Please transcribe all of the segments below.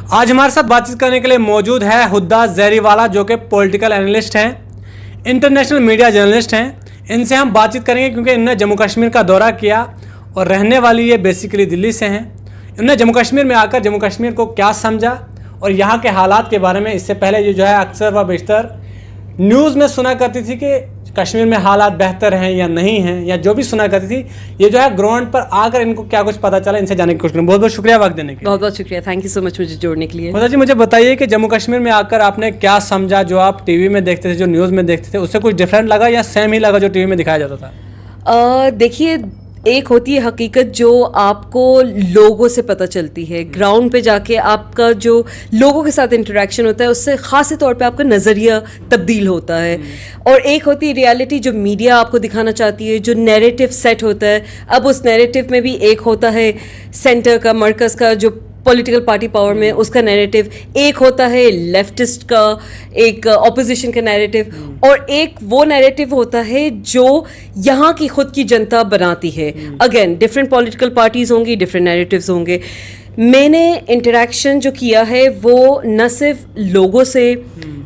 आज हमारे साथ बातचीत करने के लिए मौजूद है हुद्दा जहरीवाला, जो कि पॉलिटिकल एनालिस्ट हैं, इंटरनेशनल मीडिया जर्नलिस्ट हैं। इनसे हम बातचीत करेंगे क्योंकि इन्होंने जम्मू कश्मीर का दौरा किया और रहने वाली ये बेसिकली दिल्ली से हैं। इन्होंने जम्मू कश्मीर में आकर जम्मू कश्मीर को क्या समझा और यहाँ के हालात के बारे में, इससे पहले ये जो है अक्सर व बेशतर न्यूज़ में सुना करती थी कि कश्मीर में हालात बेहतर हैं या नहीं हैं, या जो भी सुना करती थी, ये जो है ग्राउंड पर आकर इनको क्या कुछ पता चला, इनसे जानने की कोशिश करें। बहुत बहुत शुक्रिया वक्त देने के लिए। बहुत बहुत शुक्रिया, थैंक यू सो मच मुझे जोड़ने के लिए। हुद्दा जी, मुझे बताइए कि जम्मू कश्मीर में आकर आपने क्या समझा? जो आप टीवी में देखते थे, जो न्यूज़ में देखते थे, उससे कुछ डिफरेंट लगा या सेम ही लगा जो टीवी में दिखाया जाता था? देखिए, एक होती है हकीकत जो आपको लोगों से पता चलती है, ग्राउंड पे जाके आपका जो लोगों के साथ इंटरेक्शन होता है उससे ख़ास तौर पे आपका नज़रिया तब्दील होता है। और एक होती है रियलिटी जो मीडिया आपको दिखाना चाहती है, जो नैरेटिव सेट होता है। अब उस नैरेटिव में भी एक होता है सेंटर का, मरकज़ का, जो पॉलिटिकल पार्टी पावर में, उसका नैरेटिव एक होता है, लेफ्टिस्ट का, एक ऑपोजिशन का नैरेटिव, और एक वो नैरेटिव होता है जो यहाँ की खुद की जनता बनाती है। अगेन डिफरेंट पॉलिटिकल पार्टीज होंगी, डिफरेंट नैरेटिव्स होंगे। मैंने इंटरेक्शन जो किया है वो न सिर्फ लोगों से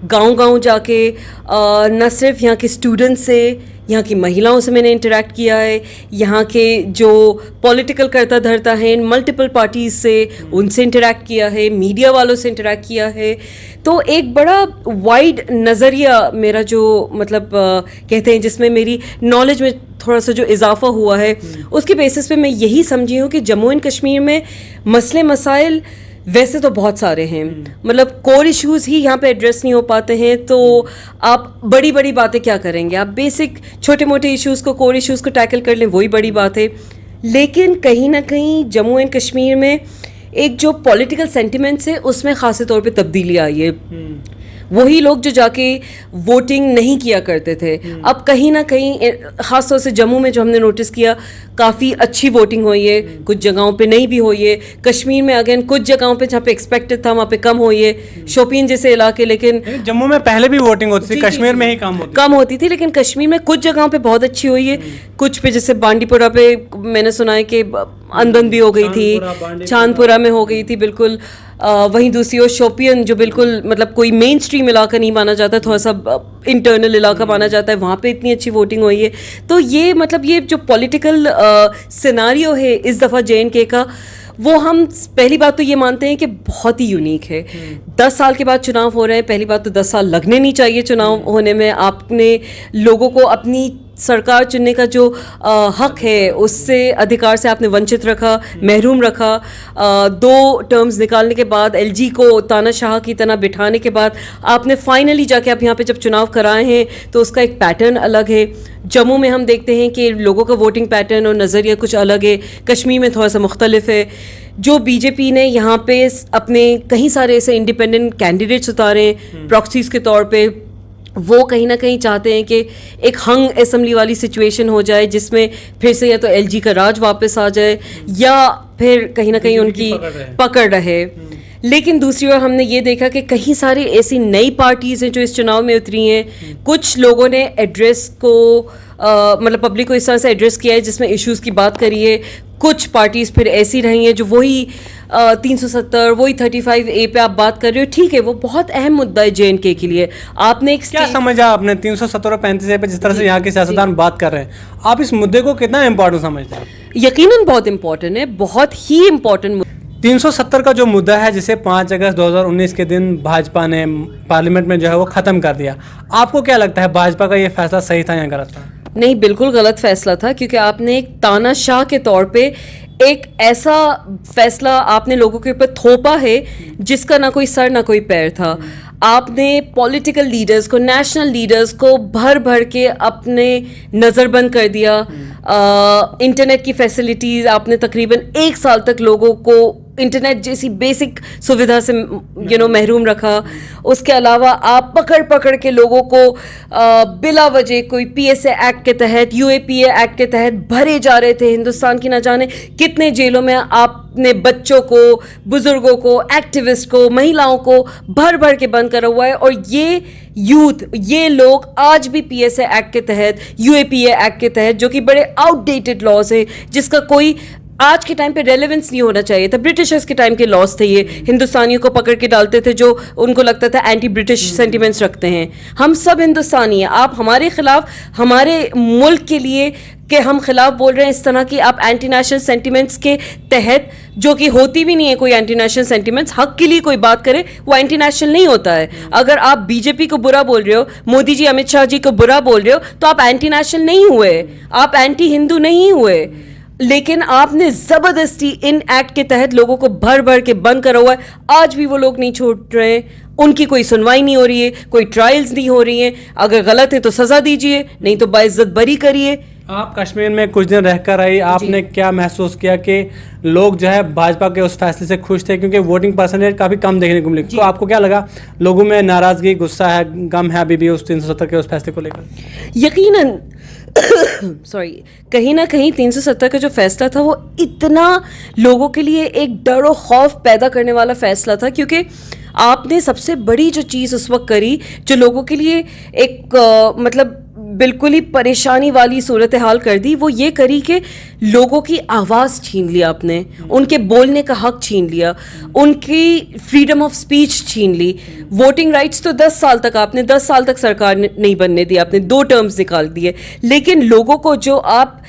गांव-गांव जाके, न सिर्फ यहाँ के स्टूडेंट्स से, यहाँ की महिलाओं से मैंने इंटरेक्ट किया है, यहाँ के जो पॉलिटिकल करता धरता हैं मल्टीपल पार्टीज से, उनसे इंटरेक्ट किया है, मीडिया वालों से इंटरेक्ट किया है। तो एक बड़ा वाइड नज़रिया मेरा जो मतलब कहते हैं, जिसमें मेरी नॉलेज में थोड़ा सा जो इजाफा हुआ है, उसके बेसिस पे मैं यही समझी हूँ कि जम्मू एंड कश्मीर में मसले मसाइल वैसे तो बहुत सारे हैं, मतलब कोर इश्यूज ही यहाँ पे एड्रेस नहीं हो पाते हैं, तो आप बड़ी बड़ी बातें क्या करेंगे? आप बेसिक छोटे मोटे इश्यूज को, कोर इश्यूज को टैकल कर लें, वही बड़ी बात है। लेकिन कहीं ना कहीं जम्मू एंड कश्मीर में एक जो पॉलिटिकल सेंटिमेंट्स है उसमें खास तौर पे तब्दीली आई है। वही लोग जो जाके वोटिंग नहीं किया करते थे, अब कहीं ना कहीं ख़ास तौर से जम्मू में जो हमने नोटिस किया, काफ़ी अच्छी वोटिंग हुई है, कुछ जगहों पे नहीं भी हुई है। कश्मीर में अगेन कुछ जगहों पे जहाँ पे एक्सपेक्टेड था वहाँ पे कम हुई है, शोपियान जैसे इलाके। लेकिन जम्मू में पहले भी वोटिंग होती थी, कश्मीर में ही कम होती थी, लेकिन कश्मीर में कुछ जगहों पे बहुत अच्छी हुई है। कुछ पे जैसे बांडीपुरा पे मैंने सुना है कि अंदन भी हो गई थी, चांदपुरा में हो गई थी बिल्कुल। वहीं दूसरी ओर शोपियन जो बिल्कुल मतलब कोई मेन स्ट्रीम इलाका नहीं माना जाता, थोड़ा सा इंटरनल इलाका माना जाता है, वहाँ पे इतनी अच्छी वोटिंग हुई है। तो ये मतलब ये जो पॉलिटिकल सिनारियो है इस दफ़ा JNK का, वो हम पहली बात तो ये मानते हैं कि बहुत ही यूनिक है। 10 साल के बाद चुनाव हो रहे हैं, पहली बात तो 10 साल लगने नहीं चाहिए चुनाव होने में। आपने लोगों को अपनी सरकार चुनने का जो हक है उससे, अधिकार से आपने वंचित रखा, महरूम रखा। 2 टर्म्स निकालने के बाद, LG को तानाशाह की तरह बिठाने के बाद, आपने फाइनली जाके आप यहाँ पे जब चुनाव कराए हैं तो उसका एक पैटर्न अलग है। जम्मू में हम देखते हैं कि लोगों का वोटिंग पैटर्न और नज़रिया कुछ अलग है, कश्मीर में थोड़ा सा मुख्तलिफ है। जो बीजेपी ने यहाँ पे अपने कहीं सारे ऐसे इंडिपेंडेंट कैंडिडेट्स उतारे प्रॉक्सीज के तौर पे, वो कहीं ना कहीं चाहते हैं कि एक हंग असेंबली वाली सिचुएशन हो जाए, जिसमें फिर से या तो LG का राज वापस आ जाए या फिर कहीं ना कहीं उनकी पकड़ रहे। लेकिन दूसरी ओर हमने ये देखा कि कहीं सारी ऐसी नई पार्टीज हैं जो इस चुनाव में उतरी हैं। कुछ लोगों ने एड्रेस को मतलब पब्लिक को इस तरह से एड्रेस किया है जिसमें इश्यूज़ की बात करी है। कुछ पार्टीज़ फिर ऐसी रही हैं जो वही 370, वही 35A पे आप बात कर रहे हो। ठीक है, वो बहुत अहम मुद्दा है JNK के लिए। आपने एक क्या समझा आपने 370 और 35A पे जिस तरह से यहाँ के सियासतदान बात कर रहे हैं, आप इस मुद्दे को कितना इम्पोर्टेंट समझते हैं? यकीनन बहुत इम्पोर्टेंट है, बहुत ही इम्पोर्टेंट। 370 का जो मुद्दा है, जिसे 5 अगस्त 2019 के दिन भाजपा ने पार्लियामेंट में जो है वो ख़त्म कर दिया, आपको क्या लगता है भाजपा का ये फैसला सही था या गलत था? नहीं, बिल्कुल गलत फैसला था, क्योंकि आपने एक तानाशाह के तौर पे एक ऐसा फैसला आपने लोगों के ऊपर थोपा है जिसका ना कोई सर ना कोई पैर था। आपने पॉलिटिकल लीडर्स को, नेशनल लीडर्स को भर भर के अपने नज़रबंद कर दिया। इंटरनेट की फैसिलिटीज़ आपने तकरीबन 1 साल तक लोगों को इंटरनेट जैसी बेसिक सुविधा से महरूम रखा। उसके अलावा आप पकड़ पकड़ के लोगों को बिला वजह कोई PSA एक्ट के तहत, UAPA एक्ट के तहत भरे जा रहे थे। हिंदुस्तान की ना जाने कितने जेलों में आपने बच्चों को, बुजुर्गों को, एक्टिविस्ट को, महिलाओं को भर भर के बंद करा हुआ है। और ये यूथ, ये लोग आज भी PSA एक्ट के तहत, UAPA एक्ट के तहत, जो कि बड़े आउटडेटेड लॉज है, जिसका कोई आज के टाइम पे रेलेवेंस नहीं होना चाहिए था। ब्रिटिशर्स के टाइम के लॉस थे ये, हिंदुस्तानियों को पकड़ के डालते थे जो उनको लगता था एंटी ब्रिटिश सेंटिमेंट्स रखते हैं। हम सब हिंदुस्तानी हैं, आप हमारे खिलाफ, हमारे मुल्क के लिए कि हम खिलाफ बोल रहे हैं इस तरह की आप एंटी नेशनल सेंटिमेंट्स के तहत, जो कि होती भी नहीं है कोई एंटी नेशनल सेंटिमेंट्स, हक के लिए कोई बात करे वो एंटी नेशनल नहीं होता है। अगर आप बीजेपी को बुरा बोल रहे हो, मोदी जी अमित शाह जी को बुरा बोल रहे हो, तो आप एंटी नेशनल नहीं हुए, आप एंटी हिंदू नहीं हुए। लेकिन आपने जबरदस्ती इन एक्ट के तहत लोगों को भर भर के बंद करा हुआ है। आज भी वो लोग नहीं छूट रहे, उनकी कोई सुनवाई नहीं हो रही है, कोई ट्रायल्स नहीं हो रही हैं। अगर गलत है तो सजा दीजिए, नहीं तो बाइज्जत बरी करिए। आप कश्मीर में कुछ दिन रहकर आई, आपने क्या महसूस किया कि लोग जो है भाजपा के उस फैसले से खुश थे, क्योंकि वोटिंग परसेंटेज काफ़ी कम देखने को मिली, तो आपको क्या लगा? लोगों में नाराज़गी, गुस्सा है, गम है अभी भी उस 370 के उस फैसले को लेकर? यकीनन सॉरी, कहीं ना कहीं 370 का जो फैसला था वो इतना लोगों के लिए एक डर और खौफ पैदा करने वाला फैसला था, क्योंकि आपने सबसे बड़ी जो चीज़ उस वक्त करी, जो लोगों के लिए एक मतलब बिल्कुल ही परेशानी वाली सूरत हाल कर दी, वो ये करी कि लोगों की आवाज़ छीन लिया आपने, उनके बोलने का हक छीन लिया, उनकी फ्रीडम ऑफ स्पीच छीन ली। वोटिंग राइट्स तो 10 साल तक आपने 10 साल तक सरकार ने नहीं बनने दी, आपने 2 टर्म्स निकाल दिए। लेकिन लोगों को जो आप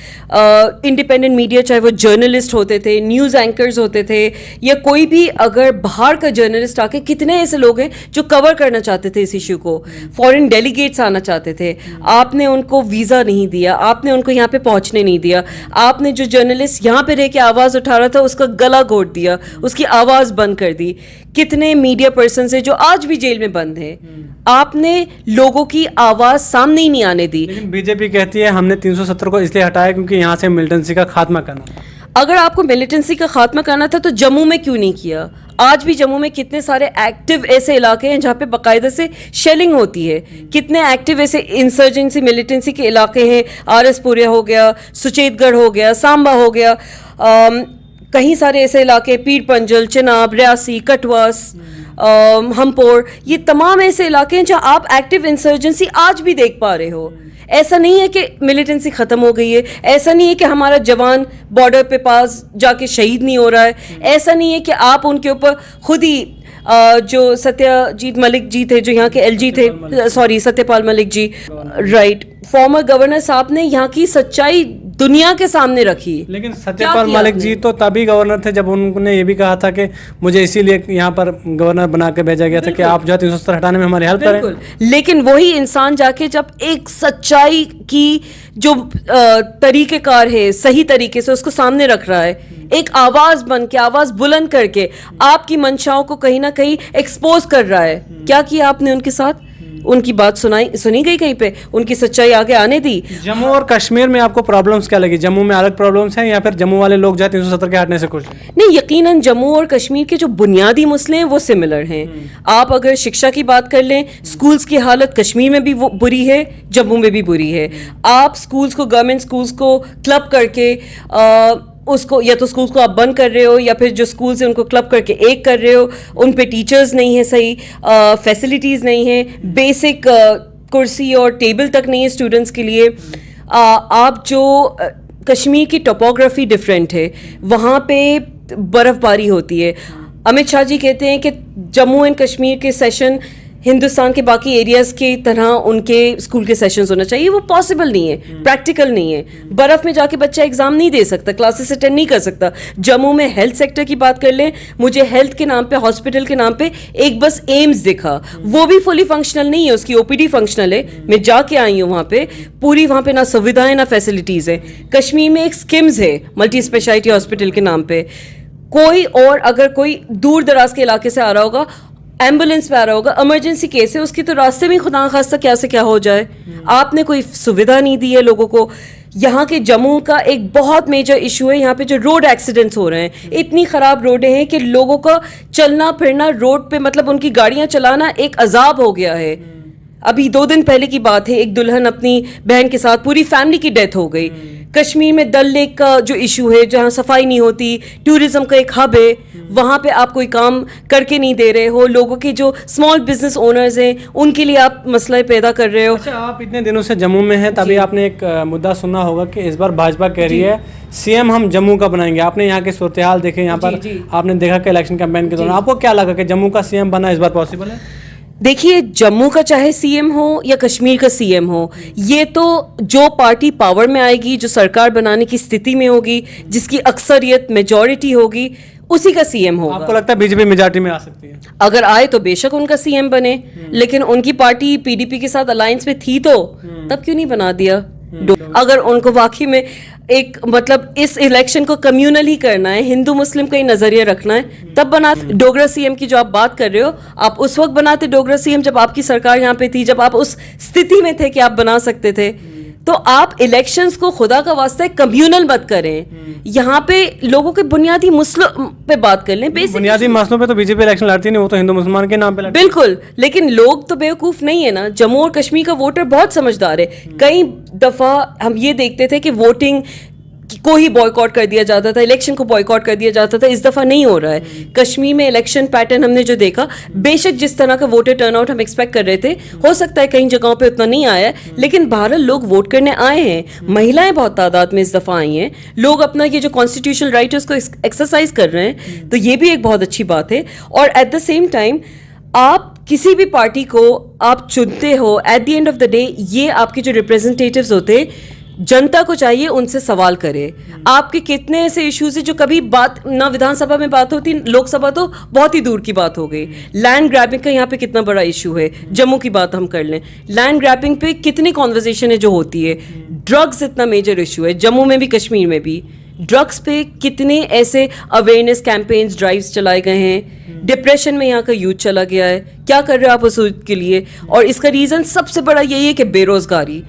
इंडिपेंडेंट मीडिया, चाहे वो जर्नलिस्ट होते थे, न्यूज़ एंकर्स होते थे, या कोई भी अगर बाहर का जर्नलिस्ट आके, कितने ऐसे लोग हैं जो कवर करना चाहते थे इस इशू को, फॉरेन डेलीगेट्स आना चाहते थे, आपने उनको वीज़ा नहीं दिया, आपने उनको यहाँ पे पहुँचने नहीं दिया, आपने जो जर्नलिस्ट यहाँ पे रह के आवाज़ उठा रहा था उसका गला घोट दिया, उसकी आवाज़ बंद कर दी। कितने मीडिया पर्सन है जो आज भी जेल में बंद हैं, आपने लोगों की आवाज़ सामने ही नहीं आने दी। लेकिन बीजेपी कहती है हमने 370 को इसलिए हटाया क्योंकि यहाँ से मिलिटेंसी का खात्मा करना था। अगर आपको मिलिटेंसी का खात्मा करना था तो जम्मू में क्यों नहीं किया? आज भी जम्मू में कितने सारे एक्टिव ऐसे इलाके हैं जहाँ पे बाकायदा से शेलिंग होती है, कितने एक्टिव ऐसे इंसर्जेंसी मिलिटेंसी के इलाके हैं, आरएसपुरिया हो गया, सुचेतगढ़ हो गया, सांबा हो गया, कहीं सारे ऐसे इलाके, पीर पंजल, चिनाब, रियासी, कटवास, हमपोर, ये तमाम ऐसे इलाके हैं जहाँ आप एक्टिव इंसर्जेंसी आज भी देख पा रहे हो। ऐसा नहीं है कि मिलिटेंसी ख़त्म हो गई है, ऐसा नहीं है कि हमारा जवान बॉर्डर पे पास जाके शहीद नहीं हो रहा है, ऐसा नहीं है कि आप उनके ऊपर खुद ही जो सत्यजीत मलिक जी थे, जो यहाँ के एलजी थे, sorry Satyapal Malik ji, right, former governor साहब ने यहाँ की सच्चाई दुनिया के सामने रखी। लेकिन सत्यपाल मलिक जी तो तभी गवर्नर थे जब उन्होंने ये भी कहा था कि मुझे इसीलिए यहाँ पर गवर्नर बना के भेजा गया था कि आप जो 370 हटाने में हमारी हेल्प करें। लेकिन वही इंसान जाके जब एक सच्चाई की जो तरीकेकार है, सही तरीके से उसको सामने रख रहा है, एक आवाज बन के, आवाज बुलंद करके आपकी मंशाओं को कहीं ना कहीं एक्सपोज कर रहा है, क्या किया आपने उनके साथ? उनकी बात सुनी गई कहीं पे? उनकी सच्चाई आगे आने दी? जम्मू और कश्मीर में आपको प्रॉब्लम्स क्या लगी? जम्मू में अलग प्रॉब्लम्स हैं या फिर जम्मू वाले लोग जो 370 के हटने से खुश हैं? नहीं, यकीनन जम्मू और कश्मीर के जो बुनियादी मसले हैं वो सिमिलर हैं। आप अगर शिक्षा की बात कर लें, स्कूल्स की हालत कश्मीर में भी बुरी है, जम्मू में भी बुरी है। आप स्कूल्स को, गवर्नमेंट स्कूल्स को क्लब करके उसको, या तो स्कूल्स को आप बंद कर रहे हो या फिर जो स्कूल्स हैं उनको क्लब करके एक कर रहे हो, उन पे टीचर्स नहीं है, सही फैसिलिटीज़ नहीं है, बेसिक कुर्सी और टेबल तक नहीं है स्टूडेंट्स के लिए। आप जो कश्मीर की टोपोग्राफी डिफरेंट है, वहाँ पे बर्फ़बारी होती है। अमित शाह जी कहते हैं कि जम्मू एंड कश्मीर के सेशन हिंदुस्तान के बाकी एरियाज़ की तरह उनके स्कूल के सेशंस होना चाहिए। वो पॉसिबल नहीं है, प्रैक्टिकल नहीं है। बर्फ़ में जाके बच्चा एग्ज़ाम नहीं दे सकता, क्लासेस अटेंड नहीं कर सकता। जम्मू में हेल्थ सेक्टर की बात कर लें, मुझे हेल्थ के नाम पे, हॉस्पिटल के नाम पे एक बस एम्स दिखा, वो भी फुली फंक्शनल नहीं है, उसकी ओपीडी फंक्शनल है। मैं जाके आई हूँ वहाँ पे, पूरी वहाँ पे ना सुविधाएं ना फैसिलिटीज़ है। कश्मीर में एक स्किम्स है मल्टी स्पेशलिटी हॉस्पिटल के नाम पे। कोई और अगर कोई दूर दराज के इलाके से आ रहा होगा, एम्बुलेंस पे आ रहा होगा, इमरजेंसी केस है, उसकी तो रास्ते में खुदा खास्ता क्या से क्या हो जाए। आपने कोई सुविधा नहीं दी है लोगों को। यहाँ के जम्मू का एक बहुत मेजर इशू है, यहाँ पे जो रोड एक्सीडेंट्स हो रहे हैं, इतनी ख़राब रोडें हैं कि लोगों का चलना फिरना रोड पे, मतलब उनकी गाड़ियाँ चलाना एक अजाब हो गया है। अभी 2 दिन पहले की बात है, एक दुल्हन अपनी बहन के साथ, पूरी फैमिली की डेथ हो गई। कश्मीर में डल लेक का जो इशू है, जहाँ सफाई नहीं होती, टूरिज्म का एक हब है, वहाँ पे आप कोई काम करके नहीं दे रहे हो, लोगों के जो स्मॉल बिजनेस ओनर्स हैं उनके लिए आप मसला पैदा कर रहे हो। अच्छा, आप इतने दिनों से जम्मू में हैं, तभी आपने एक मुद्दा सुना होगा कि इस बार भाजपा कह रही है सीएम हम जम्मू का बनाएंगे। आपने यहाँ के सूरत हाल देखे, यहाँ पर आपने देखा कि इलेक्शन कैंपेन के दौरान आपको क्या लगा कि जम्मू का सीएम बनना इस बार पॉसिबल है? देखिए, जम्मू का चाहे सीएम हो या कश्मीर का सीएम हो, ये तो जो पार्टी पावर में आएगी, जो सरकार बनाने की स्थिति में होगी, जिसकी अक्सरियत मेजॉरिटी होगी, उसी का सीएम होगा। आपको लगता है बीजेपी मेजॉरिटी में आ सकती है? अगर आए तो बेशक उनका सीएम बने, लेकिन उनकी पार्टी पीडीपी के साथ अलायंस में थी तो तब क्यों नहीं बना दिया? अगर उनको वाकई में एक मतलब इस इलेक्शन को कम्युनल ही करना है, हिंदू मुस्लिम का ही नजरिया रखना है, तब बनाते। डोगरा सीएम की जो आप बात कर रहे हो, आप उस वक्त बनाते डोगरा सीएम जब आपकी सरकार यहाँ पे थी, जब आप उस स्थिति में थे कि आप बना सकते थे। तो आप इलेक्शंस को खुदा का वास्ता कम्युनल मत करें, यहाँ पे लोगों के बुनियादी मसलों पे बात कर लें। बुनियादी मसलों पे तो बीजेपी इलेक्शन लड़ती नहीं, वो तो हिंदू मुसलमान के नाम पे लड़ती। बिल्कुल, लेकिन लोग तो बेवकूफ नहीं है ना। जम्मू और कश्मीर का वोटर बहुत समझदार है। कई दफा हम ये देखते थे कि वोटिंग को ही बॉयकॉट कर दिया जाता था, इलेक्शन को बॉयकॉट कर दिया जाता था। इस दफा नहीं हो रहा है। कश्मीर में इलेक्शन पैटर्न हमने जो देखा, बेशक जिस तरह का वोटर टर्नआउट हम एक्सपेक्ट कर रहे थे, हो सकता है कई जगहों पे उतना नहीं आया है, लेकिन बहरहाल लोग वोट करने आए हैं। महिलाएं बहुत तादाद में इस दफा आई हैं। लोग अपना ये जो कॉन्स्टिट्यूशनल राइट है उसको एक्सरसाइज कर रहे हैं, तो ये भी एक बहुत अच्छी बात है। और एट द सेम टाइम आप किसी भी पार्टी को आप चुनते हो, at the end of the day ये आपके जो रिप्रेजेंटेटिव्स होते हैं, जनता को चाहिए उनसे सवाल करे। आपके कितने ऐसे इश्यूज हैं जो कभी बात ना विधानसभा में बात होती, लोकसभा तो बहुत ही दूर की बात हो गई। लैंड ग्रैबिंग का यहाँ पे कितना बड़ा इशू है। जम्मू की बात हम कर लें, लैंड ग्रैबिंग पे कितनी कॉन्वर्जेशन है जो होती है। ड्रग्स इतना मेजर इशू है, जम्मू में भी कश्मीर में भी। ड्रग्स पे कितने ऐसे अवेयरनेस कैंपेन्स, ड्राइव्स चलाए गए हैं। डिप्रेशन में यहाँ का यूथ चला गया है। क्या कर रहे हो आप उस यूथ के लिए? और इसका रीजन सबसे बड़ा यही है कि बेरोजगारी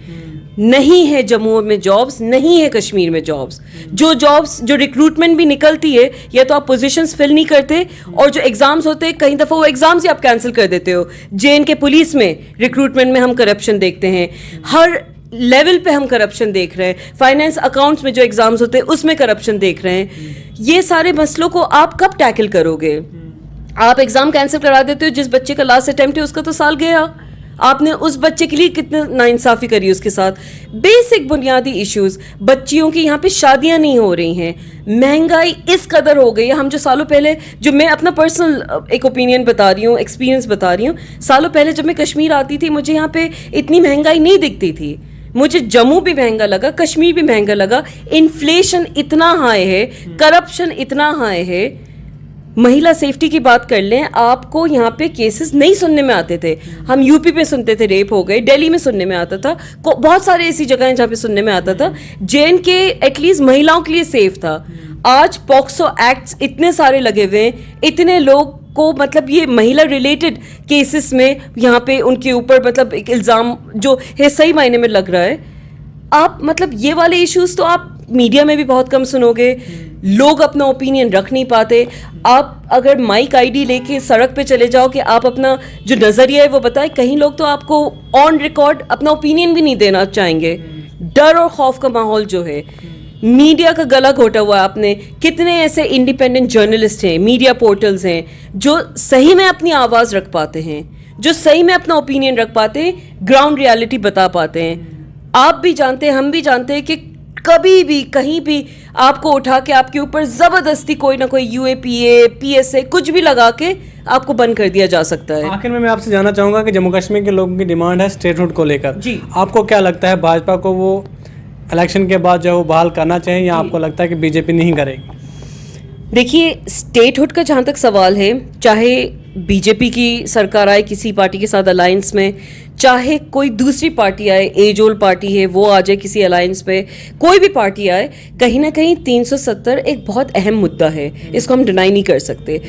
नहीं है। जम्मू में जॉब्स नहीं है, कश्मीर में जॉब्स। जो जॉब्स जो रिक्रूटमेंट भी निकलती है, या तो आप पोजीशंस फिल नहीं करते, और जो एग्जाम्स होते हैं कई दफा वो एग्जाम्स ही आप कैंसिल कर देते हो। जेएनके पुलिस में रिक्रूटमेंट में हम करप्शन देखते हैं, हर लेवल पे हम करप्शन देख रहे हैं। फाइनेंस अकाउंट्स में जो एग्जाम्स होते हैं उसमें करप्शन देख रहे हैं। ये सारे मसलों को आप कब टैकल करोगे? आप एग्जाम कैंसिल करा देते हो, जिस बच्चे का लास्ट अटेम्प्ट है उसका तो साल गया। आपने उस बच्चे के लिए कितनी नाइंसाफी करी उसके साथ। बेसिक बुनियादी इश्यूज, बच्चियों की यहाँ पे शादियां नहीं हो रही हैं, महंगाई इस कदर हो गई है। हम जो सालों पहले, जो मैं अपना पर्सनल एक ओपिनियन बता रही हूँ, एक्सपीरियंस बता रही हूँ, सालों पहले जब मैं कश्मीर आती थी मुझे यहाँ पे इतनी महंगाई नहीं दिखती थी। मुझे जम्मू भी महंगा लगा, कश्मीर भी महंगा लगा। इन्फ्लेशन इतना हाई है, करप्शन इतना हाई है। महिला सेफ्टी की बात कर लें, आपको यहाँ पे केसेस नहीं सुनने में आते थे। हम यूपी पे सुनते थे रेप हो गए, दिल्ली में सुनने में आता था, बहुत सारे ऐसी जगह हैं जहाँ पे सुनने में आता था। जेएनके एटलीस्ट महिलाओं के लिए सेफ था। आज पॉक्सो एक्ट्स इतने सारे लगे हुए हैं, इतने लोग को मतलब ये महिला रिलेटेड केसेस में यहाँ पे उनके ऊपर मतलब एक इल्ज़ाम जो है सही मायने में लग रहा है। आप मतलब ये वाले इश्यूज तो आप मीडिया में भी बहुत कम सुनोगे। लोग अपना ओपिनियन रख नहीं पाते। आप अगर माइक आईडी लेके सड़क पे चले जाओ कि आप अपना जो नज़रिया है वो बताएं, कहीं लोग तो आपको ऑन रिकॉर्ड अपना ओपिनियन भी नहीं देना चाहेंगे। डर और खौफ का माहौल जो है, मीडिया का गला घोटा हुआ है आपने। कितने ऐसे इंडिपेंडेंट जर्नलिस्ट हैं, मीडिया पोर्टल्स हैं जो सही में अपनी आवाज़ रख पाते हैं, जो सही में अपना ओपिनियन रख पाते हैं, ग्राउंड रियलिटी बता पाते हैं। आप भी जानते हैं, हम भी जानते हैं कि कभी भी कहीं भी आपको उठा के आपके ऊपर ज़बरदस्ती कोई ना कोई यूएपीए, पीएसए कुछ भी लगा के आपको बंद कर दिया जा सकता है। आखिर में मैं आपसे जानना चाहूँगा कि जम्मू कश्मीर के लोगों की डिमांड है स्टेटहुड को लेकर। जी, आपको क्या लगता है, भाजपा को वो इलेक्शन के बाद जो है वो बहाल करना चाहिए, या आपको लगता है कि बीजेपी नहीं करेगी? देखिए, स्टेटहुड का जहाँ तक सवाल है, चाहे बीजेपी की सरकार आए किसी पार्टी के साथ अलायंस में, चाहे कोई दूसरी पार्टी आए, एज ओल्ड पार्टी है वो आ जाए किसी अलायंस पे, कोई भी पार्टी आए, कहीं ना कहीं 370 एक बहुत अहम मुद्दा है। इसको हम डिनाई नहीं कर सकते।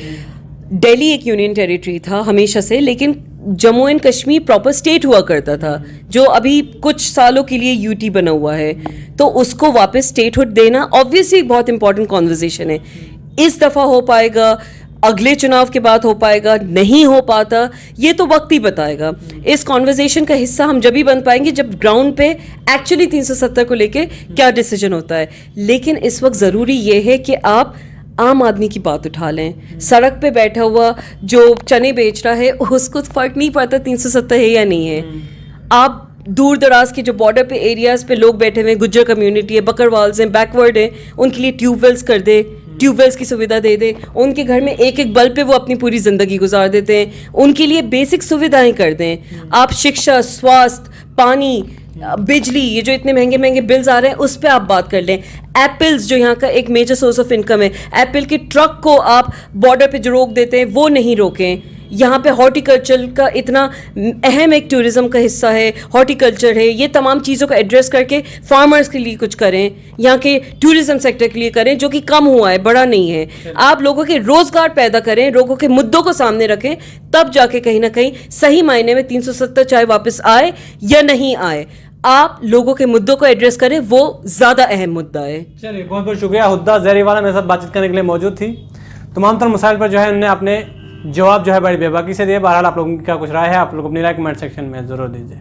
दिल्ली एक यूनियन टेरिटरी था हमेशा से, लेकिन Jammu and Kashmir proper state हुआ करता था, जो अभी कुछ सालों के लिए यूटी बना हुआ है। तो उसको वापस स्टेटहुड देना ऑब्वियसली बहुत इंपॉर्टेंट कॉन्वर्जेशन है। इस दफ़ा हो पाएगा? अगले चुनाव के बाद हो पाएगा, नहीं हो पाता, ये तो वक्त ही बताएगा। इस कॉन्वर्जेशन का हिस्सा हम जब ही बन पाएंगे जब ग्राउंड पे एक्चुअली 370 को लेके क्या डिसीजन होता है। लेकिन इस वक्त ज़रूरी ये है कि आप आम आदमी की बात उठा लें। सड़क पे बैठा हुआ जो चने बेच रहा है उसको फर्क नहीं पड़ता 370 है या नहीं है। आप दूर दराज के जो बॉर्डर पे एरियाज पे लोग बैठे हुए हैं, गुज्जर कम्युनिटी है, बकरवाल्स हैं, बैकवर्ड है, उनके लिए ट्यूबवेल्स कर दे, ट्यूबवेल्स की सुविधा दे दे। उनके घर में एक एक बल्ब पे वो अपनी पूरी ज़िंदगी गुजार देते हैं, उनके लिए बेसिक सुविधाएं कर दें। आप शिक्षा, स्वास्थ्य, पानी, बिजली, ये जो इतने महंगे महंगे बिल्स आ रहे हैं उस पर आप बात कर लें। एप्पल्स जो यहाँ का एक मेजर सोर्स ऑफ इनकम है, एप्पल के ट्रक को आप बॉर्डर पे जो रोक देते हैं वो नहीं रोकें। यहाँ पे हॉर्टिकल्चर का इतना अहम एक टूरिज्म का हिस्सा है, हॉर्टिकल्चर है, ये तमाम चीज़ों को एड्रेस करके फार्मर्स के लिए कुछ करें, यहाँ के टूरिज्म सेक्टर के लिए करें जो कि कम हुआ है, बड़ा नहीं है। आप लोगों के रोजगार पैदा करें, लोगों के मुद्दों को सामने रखें, तब जाके कहीं ना कहीं सही मायने में 370 चाहे वापस आए या नहीं आए, आप लोगों के मुद्दों को एड्रेस करें, वो ज़्यादा अहम मुद्दा है। चलिए, बहुत बहुत शुक्रिया। हुद्दा जहरीवाला मेरे साथ बातचीत करने के लिए मौजूद थी। तमाम तरह मसाइल पर जो है उन्होंने अपने जवाब जो है बड़ी बेबाकी से दिए। बहरहाल आप लोगों की क्या कुछ राय है, आप लोग अपनी राय कमेंट सेक्शन में ज़रूर दीजिए।